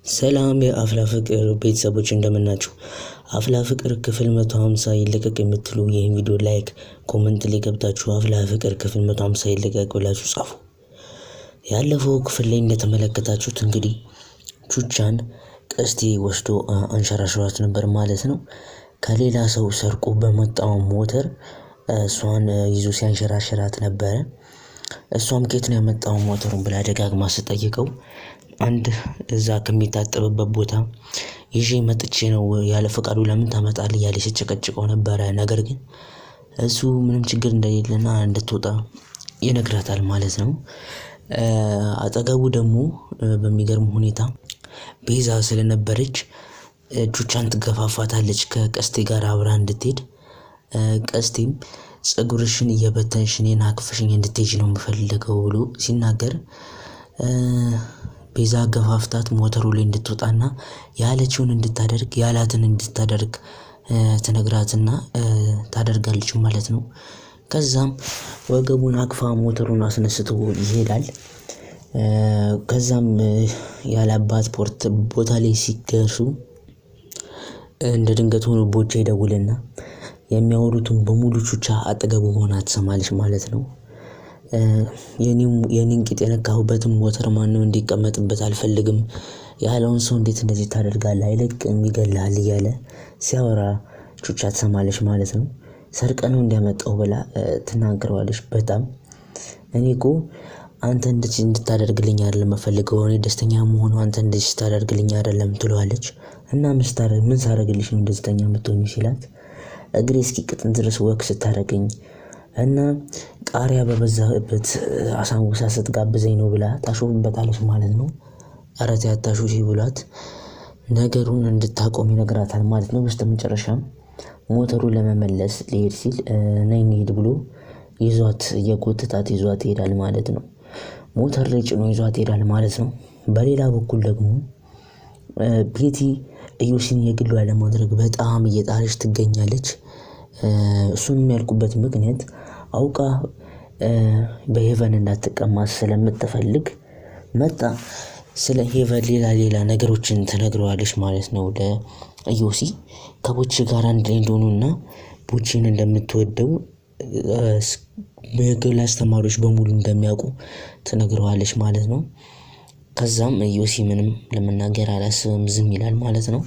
ሰላም የአፍላ ፍቅር ቤተሰቦች እንደምናችሁ። አፍላ ፍቅር ክፍል 150 ይለቀቅ የምትሉ ይህን ቪዲዮ ላይክ ኮሜንት ላይ ገብታችሁ አፍላ ፍቅር ክፍል 150 ይለቀቅ ብላችሁ ጻፉ። ያለፈው ክፍል ላይ እንደተመለከታችሁት እንግዲህ ቹቻን ቀስቴ ወስዶ አንሸራሽሯት ነበር ማለት ነው። ከሌላ ሰው ሰርቆ በመጣው ሞተር እሷን ይዞ ሲያንሸራሽራት ነበረ። እሷም ከየት ነው ያመጣው ሞተሩን ብላ ደጋግማ ስትጠይቀው አንድ እዛ ከሚታጠብበት ቦታ ይዤ መጥቼ ነው ያለ ፈቃዱ ለምን ታመጣለህ ያለ ሲጨቀጭቀው ነበር። ነገር ግን እሱ ምንም ችግር እንደሌለና እንድትወጣ ይነግራታል ማለት ነው። አጠገቡ ደግሞ በሚገርም ሁኔታ ቤዛ ስለነበረች ቹቻን ትገፋፋታለች ከቀስቴ ጋር አብራ እንድትሄድ። ቀስቴም ጸጉርሽን እየበተንሽ እኔን አቅፈሽኝ እንድትሄጂ ነው የምፈልገው ብሎ ሲናገር ቤዛ ገፋፍታት ሞተሩ ላይ እንድትወጣና ያለችውን እንድታደርግ ያላትን እንድታደርግ ትነግራትና ታደርጋለች ማለት ነው። ከዛም ወገቡን አቅፋ ሞተሩን አስነስቶ ይሄዳል። ከዛም ያለአባት ፖርት ቦታ ላይ ሲደርሱ እንደ ድንገት ሆኖ ቦቼ ይደውልና የሚያወሩትን በሙሉ ቹቻ አጠገቡ ሆና ትሰማለች ማለት ነው። የኔን ቂጥ የነካሁበትን ሞተር ማነው እንዲቀመጥበት አልፈልግም ያለውን ሰው እንዴት እንደዚህ ታደርጋለህ አይለቅም ይገላል እያለ ሲያወራ ቹቻ ትሰማለች ማለት ነው። ሰርቀነው እንዲያመጣው ብላ ትናገረዋለች። በጣም እኔኮ አንተ እንደዚህ እንድታደርግልኝ አይደለም የምፈልገው እኔ ደስተኛ መሆኑ አንተ እንደዚህ ታደርግልኝ አይደለም ትለዋለች። እና ምን ሳደርግልሽ ነው ደስተኛ የምትሆኚ ሲላት እግሬ እስኪቅጥን ድረስ ወክ ስታደርገኝ እና ቃሪያ በበዛበት አሳንጉሳ ስትጋብዘኝ ነው ብላ ታሾፍበታለች ማለት ነው። አረታ ያታሹ ሲብሏት ነገሩን እንድታቆም ይነግራታል ማለት ነው። በስተመጨረሻም ሞተሩን ለመመለስ ሊሄድ ሲል ነይ እንሂድ ብሎ ይዟት የጎተታት ይዟት ይሄዳል ማለት ነው። ሞተር ላይ ጭኖ ይዟት ይሄዳል ማለት ነው። በሌላ በኩል ደግሞ ቤቲ ኢዮሲን የግሏ ለማድረግ በጣም እየጣረች ትገኛለች። እሱንም ያልኩበት ምክንያት አውቃ በሄቨን እንዳትቀማ ስለምትፈልግ መጣ ስለ ሄቨን ሌላ ነገሮችን ትነግረዋለች ማለት ነው። ለኢዮሲ ከቦቼ ጋር አንድ ላይ እንደሆኑና ቦቼን እንደምትወደው በግል አስተማሪዎች በሙሉ እንደሚያውቁ ትነግረዋለች ማለት ነው። ከዛም ኢዮሲ ምንም ለመናገር አላስብም ዝም ይላል ማለት ነው።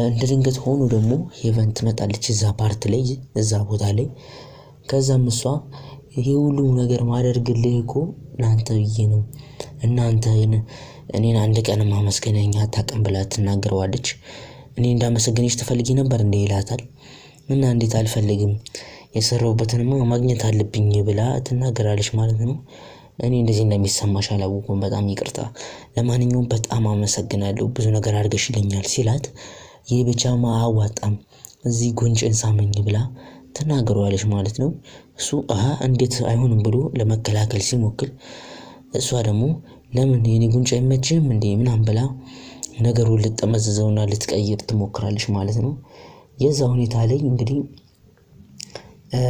እንደ ድንገት ሆኖ ደግሞ ሄቨን ትመጣለች እዛ ፓርት ላይ እዛ ቦታ ላይ። ከዛም እሷ ይሄ ሁሉ ነገር ማደርግልህ እኮ ላንተ ብዬ ነው እናንተ እኔን አንድ ቀን ማመስገነኝ አታውቅም ብላ ትናገረዋለች። እኔ እንዳመሰግንሽ ትፈልጊ ነበር እንዴ ይላታል። እና እንዴት አልፈልግም የሰራሁበትንማ ማግኘት አለብኝ ብላ ትናገራለች ማለት ነው። እኔ እንደዚህ እንደሚሰማሽ አላወኩም በጣም ይቅርታ ለማንኛውም በጣም አመሰግናለሁ ብዙ ነገር አድርገሽልኛል ሲላት ይሄ ብቻማ አዋጣም እዚህ ጉንጭን ሳመኝ ብላ ተናግረዋለች ማለት ነው። እሱ እንዴት አይሆንም ብሎ ለመከላከል ሲሞክር እሷ ደግሞ ለምን የኔ ጉንጭ አይመችም እንዴ ምናምን ብላ ነገሩን ልትጠመዝዘውና ልትቀይር ትሞክራለች ማለት ነው። የዛ ሁኔታ ላይ እንግዲህ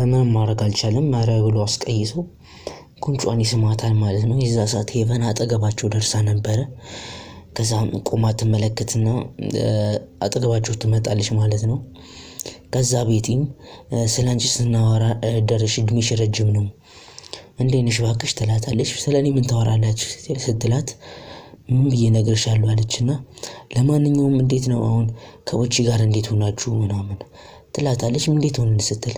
ምንም ማድረግ አልቻለም። ኧረ ብሎ አስቀይሶ ጉንጯን ይስማታል ማለት ነው። የዛ ሰዓት ሄቨን አጠገባቸው ደርሳ ነበረ። ከዛም ቆማ ትመለከትና አጠገባቸው ትመጣለች ማለት ነው። ከዛ ቤቲም ስላንቺ ስናወራ ደረሽ እድሜሽ ረጅም ነው እንዴ ነሽ እባክሽ ትላታለች። ስለኔ ምን ታወራላችሁ ስትላት ምን ብዬ እነግርሻለሁ አለችና ለማንኛውም እንዴት ነው አሁን ከቦቼ ጋር እንዴት ሆናችሁ ምናምን ትላታለች። እንዴት ሆነን ስትል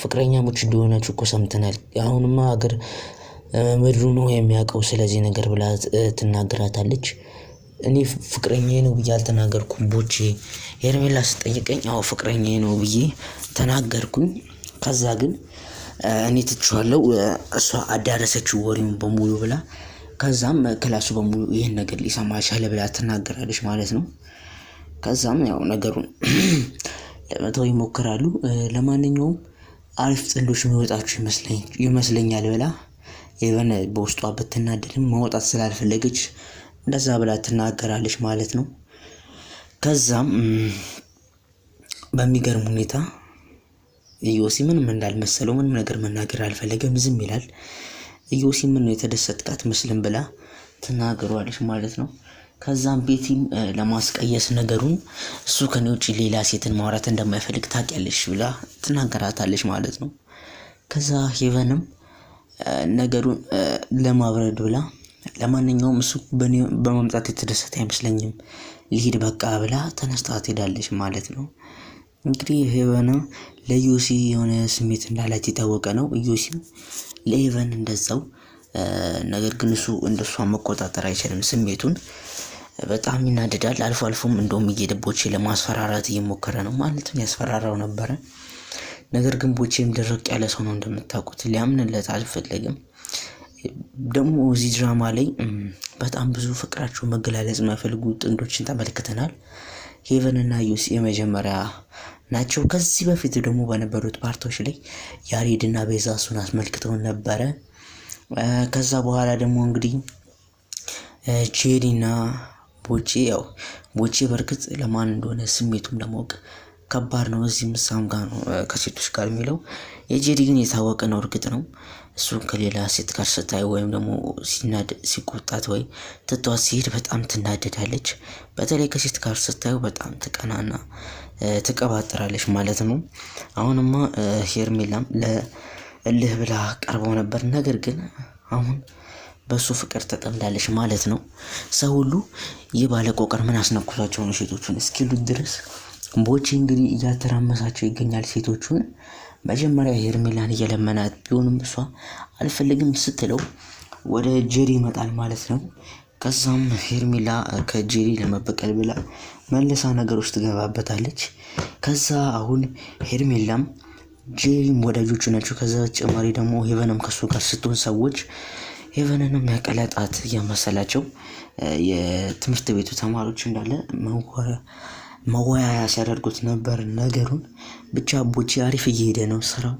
ፍቅረኛሞች እንደሆናችሁ እኮ ሰምተናል አሁንማ ሀገር ምድሩ ነው የሚያውቀው ስለዚህ ነገር ብላ ትናገራታለች። እኔ ፍቅረኛዬ ነው ብዬ አልተናገርኩም ቦቼ ሄርሜላ ስትጠይቀኝ አዎ ፍቅረኛዬ ነው ብዬ ተናገርኩኝ። ከዛ ግን እኔ ትቼዋለሁ እሷ አዳረሰችው ወሬውን በሙሉ ብላ ከዛም ክላሱ በሙሉ ይሄን ነገር ሊሰማ ቻለ ብላ ትናገራለች ማለት ነው። ከዛም ያው ነገሩን ለመተው ይሞክራሉ። ለማንኛውም አሪፍ ጥንዶች የሚወጣችሁ ይመስለኛል ብላ ሄቨን በውስጧ ብትናደድም ማውጣት ስላልፈለገች እንደዛ ብላ ትናገራለች ማለት ነው። ከዛም በሚገርም ሁኔታ ኢዮሲ ምንም እንዳልመሰለው ምንም ነገር መናገር አልፈለገም ዝም ይላል። ኢዮሲ ምን ነው የተደሰትካት መስልም ብላ ትናገሯለች ማለት ነው። ከዛም ቤቲም ለማስቀየስ ነገሩን እሱ ከኔ ውጪ ሌላ ሴትን ማውራት እንደማይፈልግ ታውቂያለሽ ብላ ትናገራታለች ማለት ነው። ከዛ ሄቨንም ነገሩን ለማብረድ ብላ ለማንኛውም እሱ በመምጣት የተደሰተ አይመስለኝም ልሂድ በቃ ብላ ተነስታ ትሄዳለች ማለት ነው። እንግዲህ ሄቨን ለዩሲ የሆነ ስሜት እንዳላት የታወቀ ነው። ዩሲም ለሄቨን እንደዛው። ነገር ግን እሱ እንደሷ መቆጣጠር አይችልም ስሜቱን፣ በጣም ይናደዳል። አልፎ አልፎም እንደውም እየሄደ ቦቼ ለማስፈራራት እየሞከረ ነው ማለትም ያስፈራራው ነበረ። ነገር ግን ቦቼም ድርቅ ያለ ሰው ነው እንደምታውቁት፣ ሊያምንለት አልፈለግም። ደግሞ እዚህ ድራማ ላይ በጣም ብዙ ፍቅራቸው መገላለጽ የማይፈልጉ ጥንዶችን ተመልክተናል። ሄቨን እና ዩሲ የመጀመሪያ ናቸው። ከዚህ በፊት ደግሞ በነበሩት ፓርቶች ላይ ያሬድ እና ቤዛ እሱን አስመልክተውን ነበረ። ከዛ በኋላ ደግሞ እንግዲህ ጄሪ እና ቦቼ፣ ያው ቦቼ በእርግጥ ለማን እንደሆነ ስሜቱም ለማወቅ ከባድ ነው። እዚህ ምሳም ጋር ነው ከሴቶች ጋር የሚለው። የጄሪ ግን የታወቀ ነው፣ እርግጥ ነው። እሱን ከሌላ ሴት ጋር ስታይ ወይም ደግሞ ሲቆጣት ወይ ትቷት ሲሄድ በጣም ትናደዳለች። በተለይ ከሴት ጋር ስታዩ በጣም ትቀናና ትቀባጥራለች ማለት ነው። አሁንማ ሄርሜላም ለእልህ ብላ ቀርበው ነበር። ነገር ግን አሁን በሱ ፍቅር ተጠምዳለች ማለት ነው። ሰው ሁሉ ይህ ባለቆቀር ምን አስነኩቷቸው ነው ሴቶቹን እስኪሉት ድረስ ቦቼ እንግዲህ እያተራመሳቸው ይገኛል ሴቶቹን። መጀመሪያ ሄርሜላን እየለመናት ቢሆንም እሷ አልፈልግም ስትለው ወደ ጄሪ ይመጣል ማለት ነው። ከዛም ሄርሜላ ከጄሪ ለመበቀል ብላ መልሳ ነገሮች ትገባበታለች። ከዛ አሁን ሄርሜላም ጄሪም ወዳጆቹ ናቸው። ከዛ በተጨማሪ ደግሞ ሄቨንም ከሱ ጋር ስትሆን ሰዎች ሄቨንንም ያቀለጣት እያመሰላቸው የትምህርት ቤቱ ተማሪዎች እንዳለ መወያያ ሲያደርጉት ነበር ነገሩን። ብቻ ቦቼ አሪፍ እየሄደ ነው ስራው።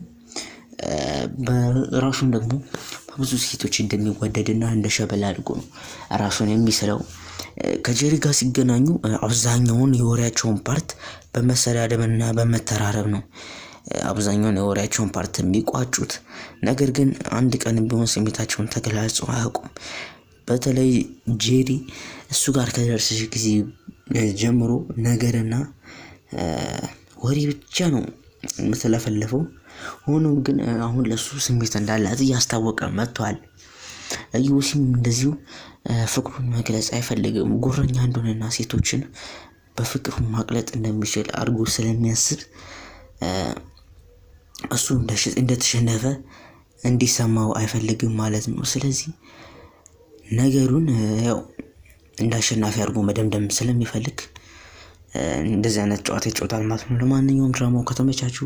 በራሱን ደግሞ በብዙ ሴቶች እንደሚወደድና እንደ ሸበላ አድርጎ ነው ራሱን የሚስለው። ከጄሪ ጋር ሲገናኙ አብዛኛውን የወሬያቸውን ፓርት በመሰዳደብና በመተራረብ ነው አብዛኛውን የወሬያቸውን ፓርት የሚቋጩት። ነገር ግን አንድ ቀን ቢሆን ስሜታቸውን ተገላልጸው አያውቁም። በተለይ ጄሪ እሱ ጋር ከደረሰች ጊዜ ጀምሮ ነገርና ወሬ ብቻ ነው የምትለፈልፈው። ሆኖም ግን አሁን ለሱ ስሜት እንዳላት እያስታወቀ መጥቷል። ዩሲም እንደዚሁ ፍቅሩን መግለጽ አይፈልግም። ጉረኛ እንደሆነና ሴቶችን በፍቅሩ ማቅለጥ እንደሚችል አድርጎ ስለሚያስብ እሱ እንደተሸነፈ እንዲሰማው አይፈልግም ማለት ነው። ስለዚህ ነገሩን ያው እንዳሸናፊ አድርጎ መደምደም ስለሚፈልግ እንደዚህ አይነት ጨዋታ ይጫወታል ማለት ነው። ለማንኛውም ድራማው ከተመቻችሁ